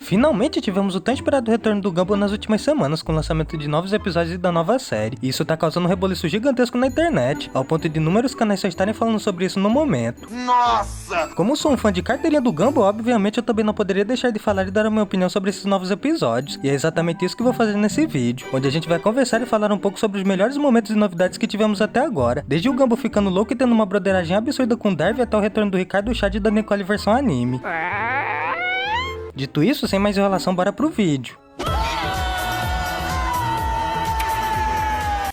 Finalmente tivemos o tão esperado retorno do Gumball nas últimas semanas, com o lançamento de novos episódios da nova série. E isso tá causando um reboliço gigantesco na internet, ao ponto de inúmeros canais só estarem falando sobre isso no momento. Nossa! Como sou um fã de carteirinha do Gumball, obviamente eu também não poderia deixar de falar e dar a minha opinião sobre esses novos episódios. E é exatamente isso que vou fazer nesse vídeo, onde a gente vai conversar e falar um pouco sobre os melhores momentos e novidades que tivemos até agora. Desde o Gumball ficando louco e tendo uma broderagem absurda com o Darwin até o retorno do Ricardo, Chad e da Nicole versão anime. Dito isso, sem mais enrolação, bora pro vídeo.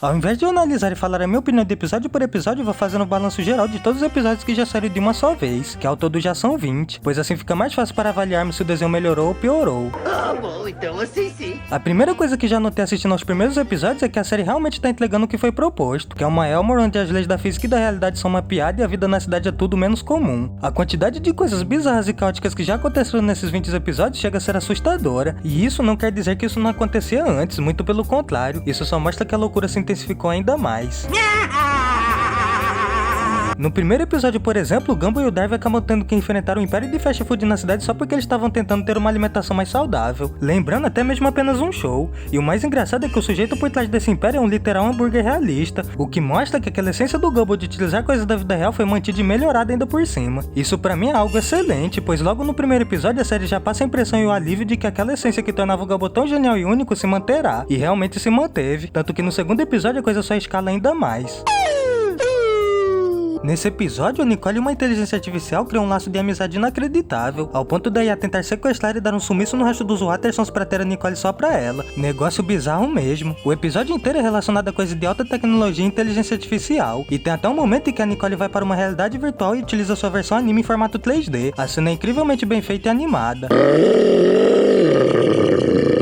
Ao invés de eu analisar e falar a minha opinião de episódio por episódio, eu vou fazendo um balanço geral de todos os episódios que já saíram de uma só vez, que ao todo já são 20, pois assim fica mais fácil para avaliarmos se o desenho melhorou ou piorou. Ah, bom, então assim sim. A primeira coisa que já notei assistindo aos primeiros episódios é que a série realmente tá entregando o que foi proposto, que é uma Elmore onde as leis da física e da realidade são uma piada e a vida na cidade é tudo menos comum. A quantidade de coisas bizarras e caóticas que já aconteceram nesses 20 episódios chega a ser assustadora, e isso não quer dizer que isso não acontecia antes, muito pelo contrário, isso só mostra que a loucura se intensificou ainda mais. No primeiro episódio, por exemplo, o Gumball e o Darwin acabam tendo que enfrentar o império de fast food na cidade só porque eles estavam tentando ter uma alimentação mais saudável, lembrando até mesmo apenas um show. E o mais engraçado é que o sujeito por trás desse império é um literal hambúrguer realista, o que mostra que aquela essência do Gumball de utilizar coisas da vida real foi mantida e melhorada ainda por cima. Isso pra mim é algo excelente, pois logo no primeiro episódio a série já passa a impressão e o alívio de que aquela essência que tornava o Gumball tão genial e único se manterá, e realmente se manteve, tanto que no segundo episódio a coisa só escala ainda mais. Nesse episódio, a Nicole e uma inteligência artificial criam um laço de amizade inacreditável, ao ponto da IA tentar sequestrar e dar um sumiço no resto dos Wattersons pra ter a Nicole só pra ela. Negócio bizarro mesmo. O episódio inteiro é relacionado a coisa de alta tecnologia e inteligência artificial, e tem até um momento em que a Nicole vai para uma realidade virtual e utiliza sua versão anime em formato 3D. A cena é incrivelmente bem feita e animada.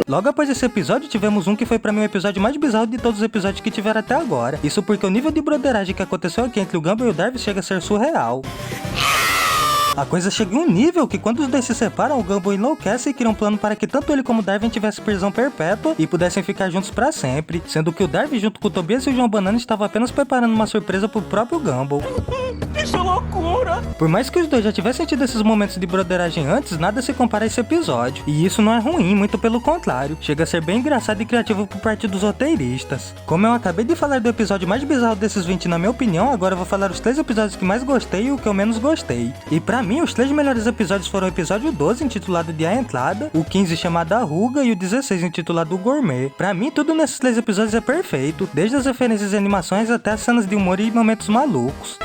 Logo após esse episódio, tivemos um que foi pra mim o episódio mais bizarro de todos os episódios que tiveram até agora. Isso porque o nível de broderagem que aconteceu aqui entre o Gumball e o Darwin chega a ser surreal. A coisa chega em um nível que quando os dois se separam, o Gumball enlouquece e cria um plano para que tanto ele como o Darwin tivessem prisão perpétua e pudessem ficar juntos pra sempre, sendo que o Darwin junto com o Tobias e o João Banana estavam apenas preparando uma surpresa pro próprio Gumball. Isso é loucura! Por mais que os dois já tivessem tido esses momentos de broderagem antes, nada se compara a esse episódio. E isso não é ruim, muito pelo contrário. Chega a ser bem engraçado e criativo por parte dos roteiristas. Como eu acabei de falar do episódio mais bizarro desses 20 na minha opinião, agora eu vou falar os 3 episódios que mais gostei e o que eu menos gostei. E pra mim, os 3 melhores episódios foram o episódio 12, intitulado de A Entrada, o 15, chamado A Ruga, e o 16, intitulado O Gourmet. Pra mim, tudo nesses 3 episódios é perfeito, desde as referências e animações até as cenas de humor e momentos malucos.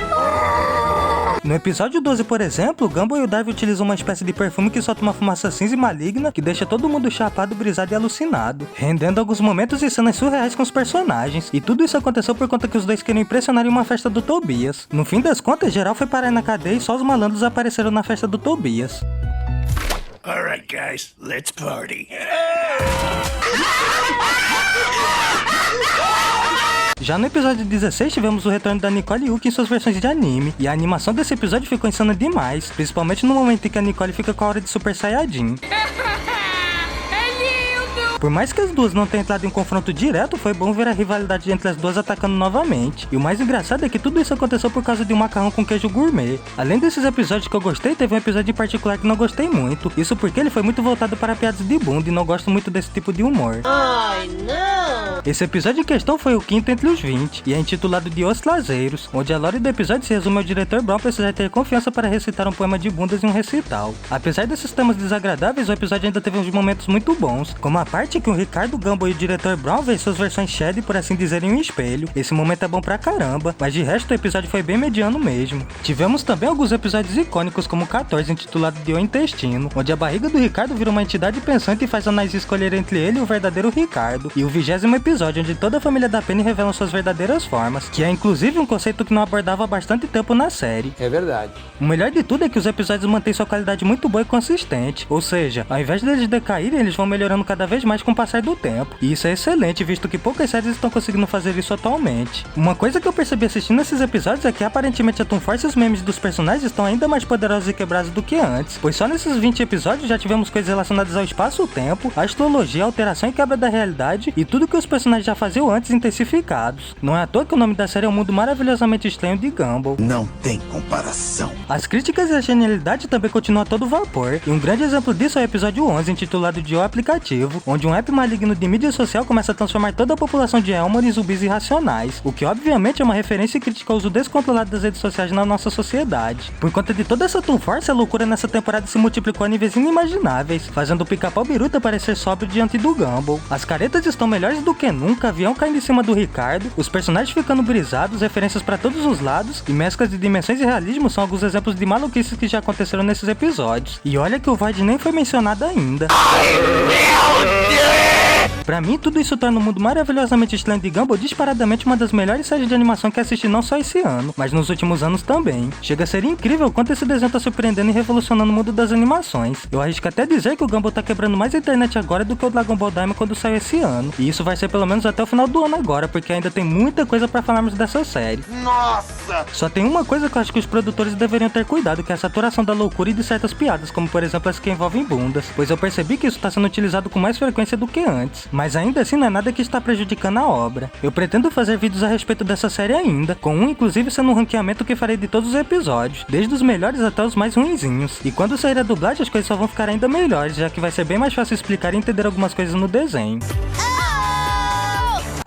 No episódio 12, por exemplo, o Gumball e o Darwin utilizam uma espécie de perfume que solta uma fumaça cinza e maligna que deixa todo mundo chapado, brisado e alucinado, rendendo alguns momentos e cenas surreais com os personagens. E tudo isso aconteceu por conta que os dois queriam impressionar em uma festa do Tobias. No fim das contas, geral foi parar na cadeia e só os malandros apareceram na festa do Tobias. Alright guys, let's party. Já no episódio 16 tivemos o retorno da Nicole Yuki em suas versões de anime, e a animação desse episódio ficou insana demais, principalmente no momento em que a Nicole fica com a aura de Super Saiyajin. Por mais que as duas não tenham entrado em confronto direto, foi bom ver a rivalidade entre as duas atacando novamente. E o mais engraçado é que tudo isso aconteceu por causa de um macarrão com queijo gourmet. Além desses episódios que eu gostei, teve um episódio em particular que não gostei muito. Isso porque ele foi muito voltado para piadas de bunda e não gosto muito desse tipo de humor. Ai, não! Esse episódio em questão foi o 5º entre os 20, e é intitulado de Os Lazeiros, onde a lore do episódio se resume ao diretor Brown precisar ter confiança para recitar um poema de bundas em um recital. Apesar desses temas desagradáveis, o episódio ainda teve uns momentos muito bons, como a parte que o Ricardo, Gumball e o diretor Brown veem suas versões Shed, por assim dizer, em um espelho. Esse momento é bom pra caramba, mas de resto o episódio foi bem mediano mesmo. Tivemos também alguns episódios icônicos, como o 14, intitulado de O Intestino, onde a barriga do Ricardo vira uma entidade pensante e faz a Nais escolher entre ele e o verdadeiro Ricardo, e o 20º episódio, onde toda a família da Penny revelam suas verdadeiras formas, que é inclusive um conceito que não abordava há bastante tempo na série. É verdade. O melhor de tudo é que os episódios mantêm sua qualidade muito boa e consistente, ou seja, ao invés deles decaírem, eles vão melhorando cada vez mais com o passar do tempo, e isso é excelente, visto que poucas séries estão conseguindo fazer isso atualmente. Uma coisa que eu percebi assistindo esses episódios é que aparentemente a Toon Force e os memes dos personagens estão ainda mais poderosos e quebrados do que antes, pois só nesses 20 episódios já tivemos coisas relacionadas ao espaço-tempo, astrologia, alteração e quebra da realidade, e tudo que os personagens personagens já faziam antes intensificados. Não é à toa que o nome da série é O Mundo Maravilhosamente Estranho de Gumball. Não tem comparação. As críticas e a genialidade também continuam a todo vapor, e um grande exemplo disso é o episódio 11, intitulado de O Aplicativo, onde um app maligno de mídia social começa a transformar toda a população de Elmore em zumbis irracionais, o que obviamente é uma referência e crítica ao uso descontrolado das redes sociais na nossa sociedade. Por conta de toda essa força, a loucura nessa temporada se multiplicou a níveis inimagináveis, fazendo o Pica-Pau Biruta parecer sóbrio diante do Gumball. As caretas estão melhores do que nunca, avião caindo em cima do Ricardo, os personagens ficando brisados, referências pra todos os lados, e mesclas de dimensões e realismo são alguns exemplos de maluquices que já aconteceram nesses episódios. E olha que o Void nem foi mencionado ainda. Pra mim, tudo isso torna o Mundo Maravilhosamente Estranho de Gumball disparadamente uma das melhores séries de animação que assisti não só esse ano, mas nos últimos anos também. Chega a ser incrível quanto esse desenho tá surpreendendo e revolucionando o mundo das animações. Eu arrisco até dizer que o Gumball tá quebrando mais a internet agora do que o Dragon Ball Daima quando saiu esse ano. E isso vai ser pelo menos até o final do ano agora, porque ainda tem muita coisa pra falarmos dessa série. Nossa! Só tem uma coisa que eu acho que os produtores deveriam ter cuidado, que é a saturação da loucura e de certas piadas, como por exemplo as que envolvem bundas, pois eu percebi que isso tá sendo utilizado com mais frequência do que antes. Mas ainda assim não é nada que está prejudicando a obra. Eu pretendo fazer vídeos a respeito dessa série ainda, com um inclusive sendo um ranqueamento que farei de todos os episódios, desde os melhores até os mais ruinzinhos. E quando sair a dublagem as coisas só vão ficar ainda melhores, já que vai ser bem mais fácil explicar e entender algumas coisas no desenho.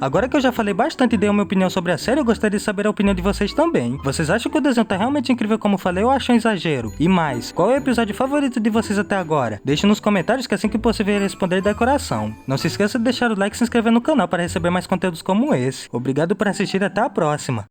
Agora que eu já falei bastante e dei a minha opinião sobre a série, eu gostaria de saber a opinião de vocês também. Vocês acham que o desenho tá realmente incrível como falei ou acham exagero? E mais, qual é o episódio favorito de vocês até agora? Deixe nos comentários que assim que possível eu responder de coração. Não se esqueça de deixar o like e se inscrever no canal para receber mais conteúdos como esse. Obrigado por assistir e até a próxima.